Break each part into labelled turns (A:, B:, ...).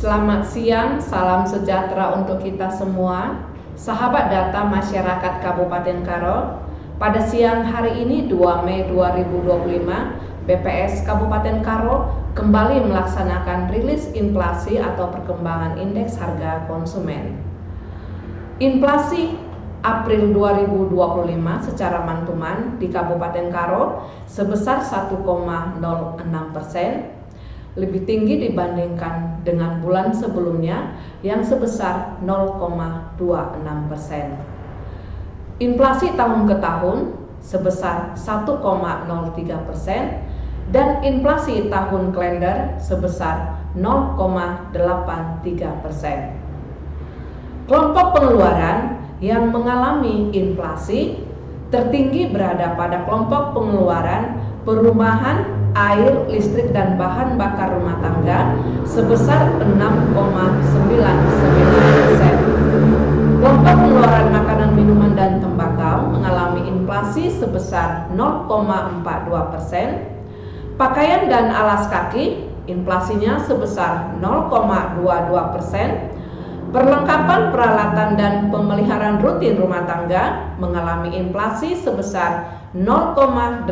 A: Selamat siang, salam sejahtera untuk kita semua. Sahabat data masyarakat Kabupaten Karo, pada siang hari ini 2 Mei 2025, BPS Kabupaten Karo kembali melaksanakan rilis inflasi atau perkembangan indeks harga konsumen. Inflasi April 2025 secara mantuman di Kabupaten Karo sebesar 1,06%, lebih tinggi dibandingkan dengan bulan sebelumnya yang sebesar 0,26%. Inflasi tahun ke tahun sebesar 1,03% dan inflasi tahun kalender sebesar 0,83%. Kelompok pengeluaran yang mengalami inflasi tertinggi berada pada kelompok pengeluaran perumahan, air, listrik, dan bahan bakar rumah tangga sebesar 6,99%. Kelompok pengeluaran makanan, minuman, dan tembakau mengalami inflasi sebesar 0,42%. Pakaian dan alas kaki inflasinya sebesar 0,22%. Perlengkapan peralatan dan pemeliharaan rutin rumah tangga mengalami inflasi sebesar 0,82%.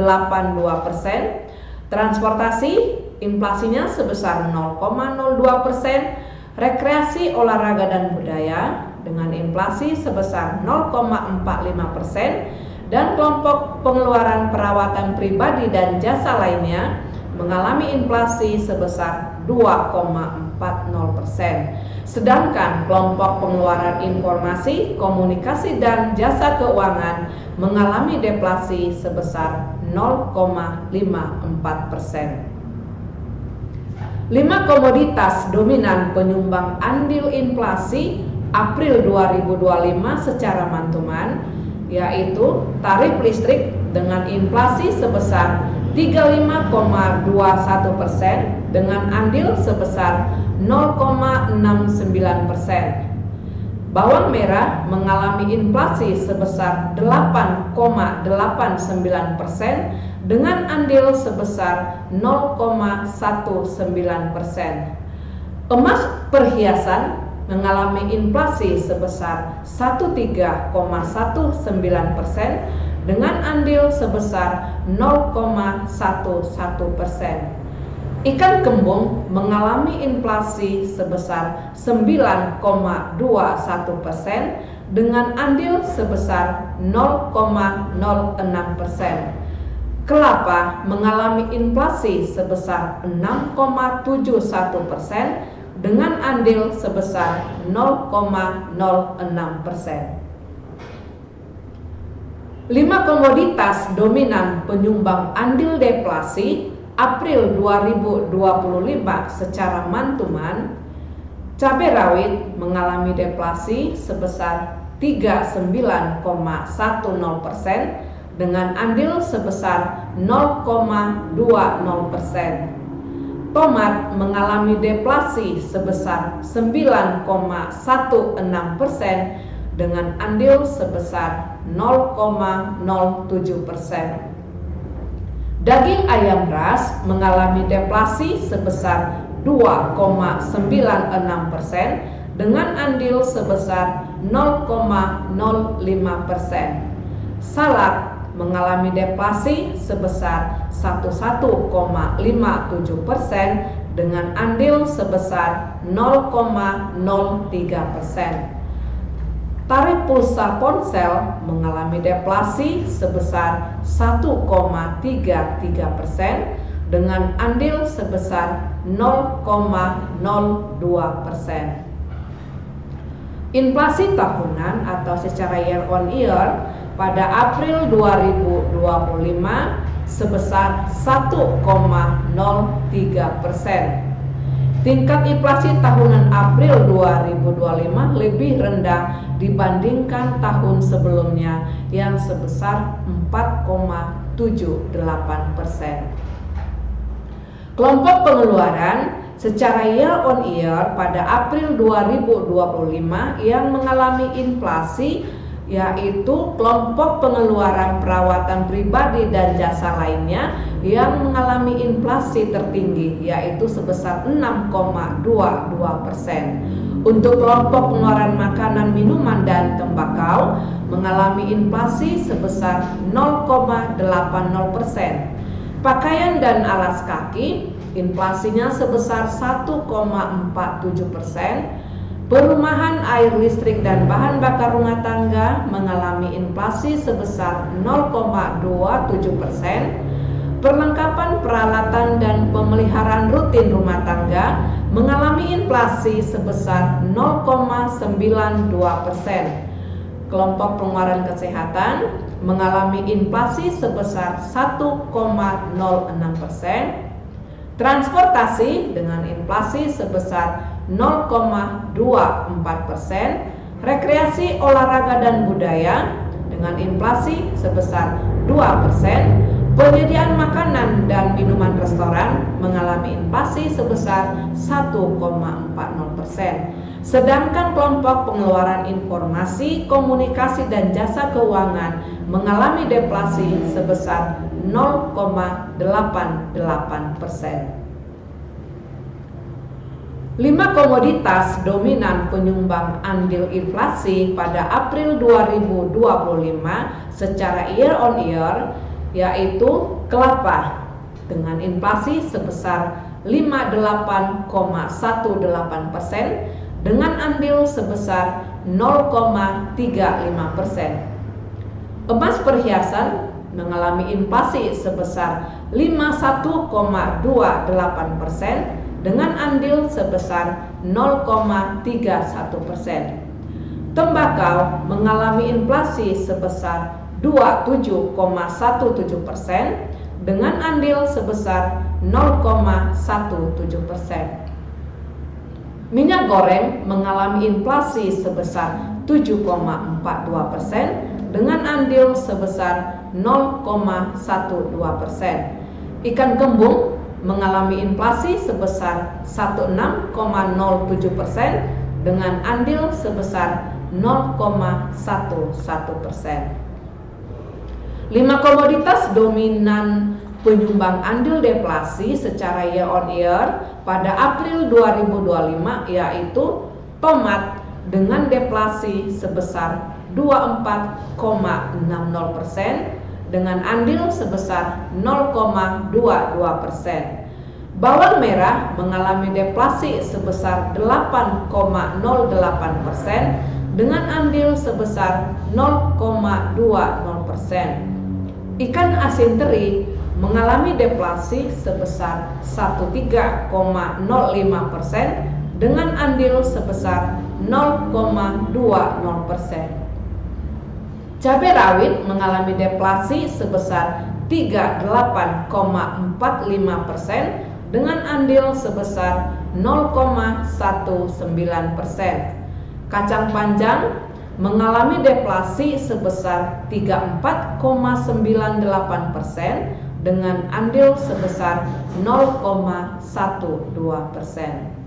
A: Transportasi inflasinya sebesar 0,02%. Rekreasi, olahraga, dan budaya dengan inflasi sebesar 0,45%. Dan kelompok pengeluaran perawatan pribadi dan jasa lainnya mengalami inflasi sebesar 2,40%. Sedangkan kelompok pengeluaran informasi, komunikasi, dan jasa keuangan mengalami deflasi sebesar 0,54%. 5 komoditas dominan penyumbang andil inflasi April 2025 secara mantuman, yaitu tarif listrik dengan inflasi sebesar 35,21% dengan andil sebesar 0,69%. Bawang merah mengalami inflasi sebesar 8,89% dengan andil sebesar 0,19%. Emas perhiasan mengalami inflasi sebesar 13,19% dengan andil sebesar 0,11%. Ikan kembung mengalami inflasi sebesar 9,21% dengan andil sebesar 0,06%. Kelapa mengalami inflasi sebesar 6,71% dengan andil sebesar 0,06%. 5 komoditas dominan penyumbang andil deflasi April 2025 secara mantuman. Cabai rawit mengalami deflasi sebesar 39,10% dengan andil sebesar 0,20%. Tomat mengalami deflasi sebesar 9,16% dengan andil sebesar 0,07%. Daging ayam ras mengalami deflasi sebesar 2,96% dengan andil sebesar 0,05%. Salak mengalami deflasi sebesar 11,57% dengan andil sebesar 0,03%. Tarif pulsa ponsel mengalami deflasi sebesar 1,33% dengan andil sebesar 0,02%. Inflasi tahunan atau secara year on year pada April 2025 sebesar 1,03%. Tingkat inflasi tahunan April 2025 lebih rendah dibandingkan tahun sebelumnya yang sebesar 4,78%. Kelompok pengeluaran secara year on year pada April 2025 yang mengalami inflasi yaitu kelompok pengeluaran perawatan pribadi dan jasa lainnya yang mengalami inflasi tertinggi, yaitu sebesar 6,22%. Untuk kelompok pengeluaran makanan, minuman, dan tembakau mengalami inflasi sebesar 0,80%. Pakaian dan alas kaki inflasinya sebesar 1,47%. Perumahan, air, listrik, dan bahan bakar rumah tangga mengalami inflasi sebesar 0,27%. Perlengkapan peralatan dan pemeliharaan rutin rumah tangga mengalami inflasi sebesar 0,92%. Kelompok pengeluaran kesehatan mengalami inflasi sebesar 1,06%. Transportasi dengan inflasi sebesar 0,24%. Rekreasi, olahraga, dan budaya dengan inflasi sebesar 2%. Penyediaan makanan dan minuman restoran mengalami inflasi sebesar 1,40%. Sedangkan kelompok pengeluaran informasi, komunikasi, dan jasa keuangan mengalami deflasi sebesar 0,88%. 5 komoditas dominan penyumbang andil inflasi pada April 2025 secara year on year, yaitu kelapa dengan inflasi sebesar 58,18% dengan andil sebesar 0,35%. Emas perhiasan mengalami inflasi sebesar 51,28% dengan andil sebesar 0,31%. Tembakau mengalami inflasi sebesar 27,17% dengan andil sebesar 0,17%. Minyak goreng mengalami inflasi sebesar 7,42% dengan andil sebesar 0,12%. Ikan kembung mengalami inflasi sebesar 16,07% dengan andil sebesar 0,11%. 5 komoditas dominan penyumbang andil deflasi secara year on year pada April 2025 yaitu tomat dengan deflasi sebesar 24,60% dengan andil sebesar 0,22%. Bawang merah mengalami deflasi sebesar 8,08% dengan andil sebesar 0,20%. Ikan asin teri mengalami deflasi sebesar 13,05% dengan andil sebesar 0,20%. Cabai rawit mengalami deflasi sebesar 38,45% dengan andil sebesar 0,19%. Kacang panjang mengalami deflasi sebesar 34,98% dengan andil sebesar 0,12%.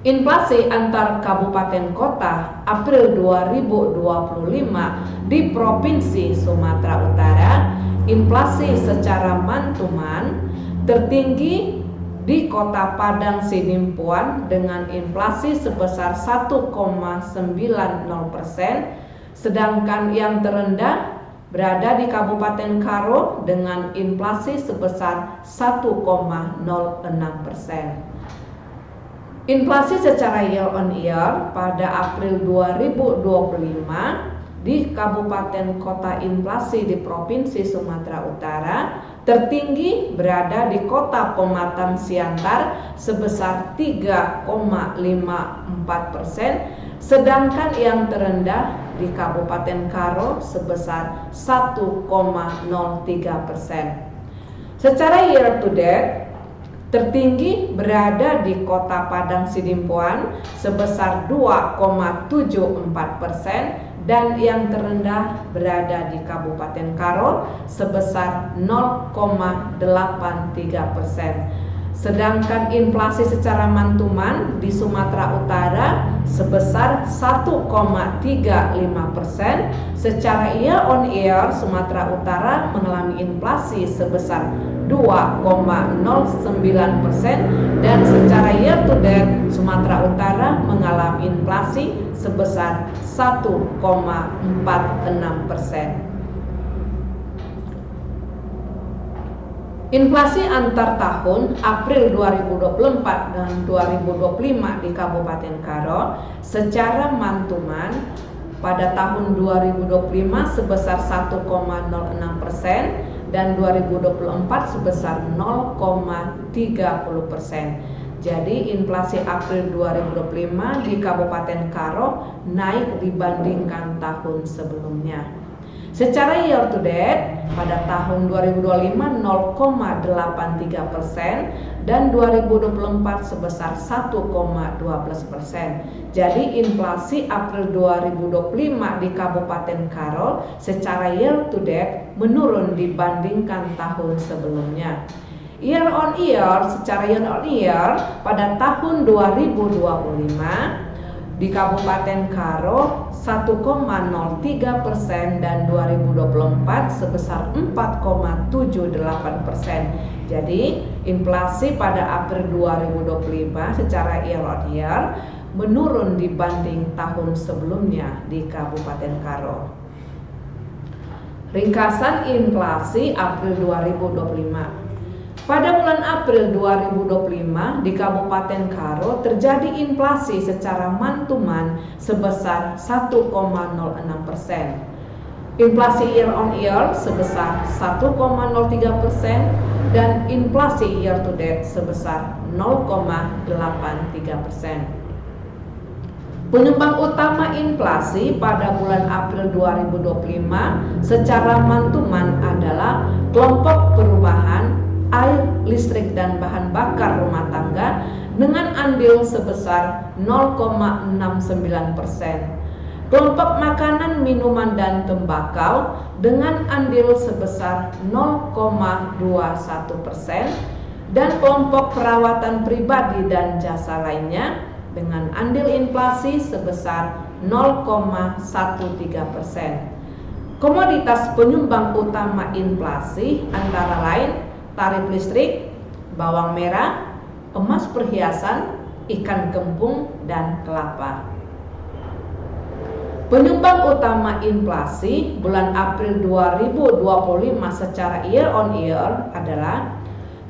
A: Inflasi antar kabupaten kota April 2025 di Provinsi Sumatera Utara, inflasi secara man-to-man tertinggi di Kota Padang Sidimpuan dengan inflasi sebesar 1,90%, sedangkan yang terendah berada di Kabupaten Karo dengan inflasi sebesar 1,06%. Inflasi secara year on year pada April 2025 di kabupaten kota inflasi di Provinsi Sumatera Utara tertinggi berada di Kota Pematang Siantar sebesar 3,54%, sedangkan yang terendah di Kabupaten Karo sebesar 1,03%. Secara year to date tertinggi berada di Kota Padang Sidimpuan sebesar 2,74% dan yang terendah berada di Kabupaten Karo sebesar 0,83%. Sedangkan inflasi secara month-to-month di Sumatera Utara sebesar 1,35%. Secara year on year Sumatera Utara mengalami inflasi sebesar 2,09% dan secara year to date Sumatera Utara mengalami inflasi sebesar 1,46%. Inflasi antar tahun April 2024 dan 2025 di Kabupaten Karo secara month-to-month pada tahun 2025 sebesar 1,06% dan 2024 sebesar 0,30%. Jadi inflasi April 2025 di Kabupaten Karo naik dibandingkan tahun sebelumnya. Secara year to date pada tahun 2025 0,83% dan 2024 sebesar 1,12%. Jadi inflasi April 2025 di Kabupaten Karo secara year to date menurun dibandingkan tahun sebelumnya. Year on year, secara year on year pada tahun 2025 di Kabupaten Karo 1,03% dan 2024 sebesar 4,78%. Jadi inflasi pada April 2025 secara year on year menurun dibanding tahun sebelumnya di Kabupaten Karo. Ringkasan inflasi April 2025. Pada bulan April 2025 di Kabupaten Karo terjadi inflasi secara month-to-month sebesar 1,06%. Inflasi year on year sebesar 1,03% dan inflasi year to date sebesar 0,83%. Penyumbang utama inflasi pada bulan April 2025 secara month-to-month adalah kelompok perubahan air, listrik, dan bahan bakar rumah tangga dengan andil sebesar 0,69%. Kelompok makanan, minuman, dan tembakau dengan andil sebesar 0,21%. Dan kelompok perawatan pribadi dan jasa lainnya dengan andil inflasi sebesar 0,13%. Komoditas penyumbang utama inflasi antara lain tarif listrik, bawang merah, emas perhiasan, ikan kembung, dan kelapa. Penyumbang utama inflasi bulan April 2025 secara year on year adalah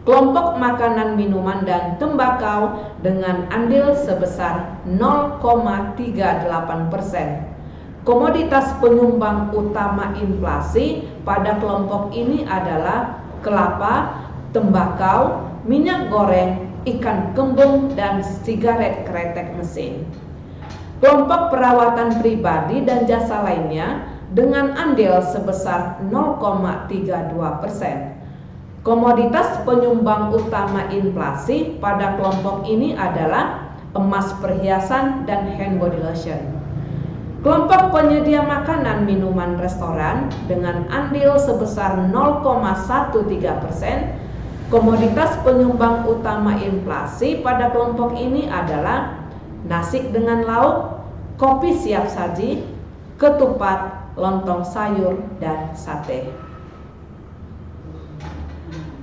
A: kelompok makanan, minuman, dan tembakau dengan andil sebesar 0,38%. Komoditas penyumbang utama inflasi pada kelompok ini adalah kelapa, tembakau, minyak goreng, ikan kembung, dan sigaret kretek mesin. Kelompok perawatan pribadi dan jasa lainnya dengan andil sebesar 0,32%. Komoditas penyumbang utama inflasi pada kelompok ini adalah emas perhiasan dan hand body lotion. Kelompok penyedia makanan, minuman, restoran dengan andil sebesar 0,13%. Komoditas penyumbang utama inflasi pada kelompok ini adalah nasi dengan lauk, kopi siap saji, ketupat, lontong sayur, dan sate.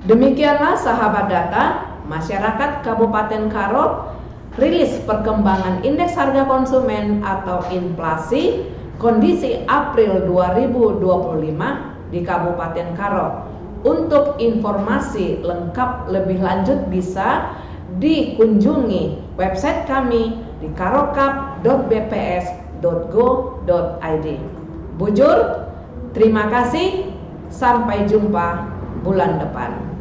A: Demikianlah sahabat data masyarakat Kabupaten Karo, rilis perkembangan indeks harga konsumen atau inflasi kondisi April 2025 di Kabupaten Karo. Untuk informasi lengkap lebih lanjut bisa dikunjungi website kami di karokap.bps.go.id. Bujur, terima kasih, sampai jumpa bulan depan.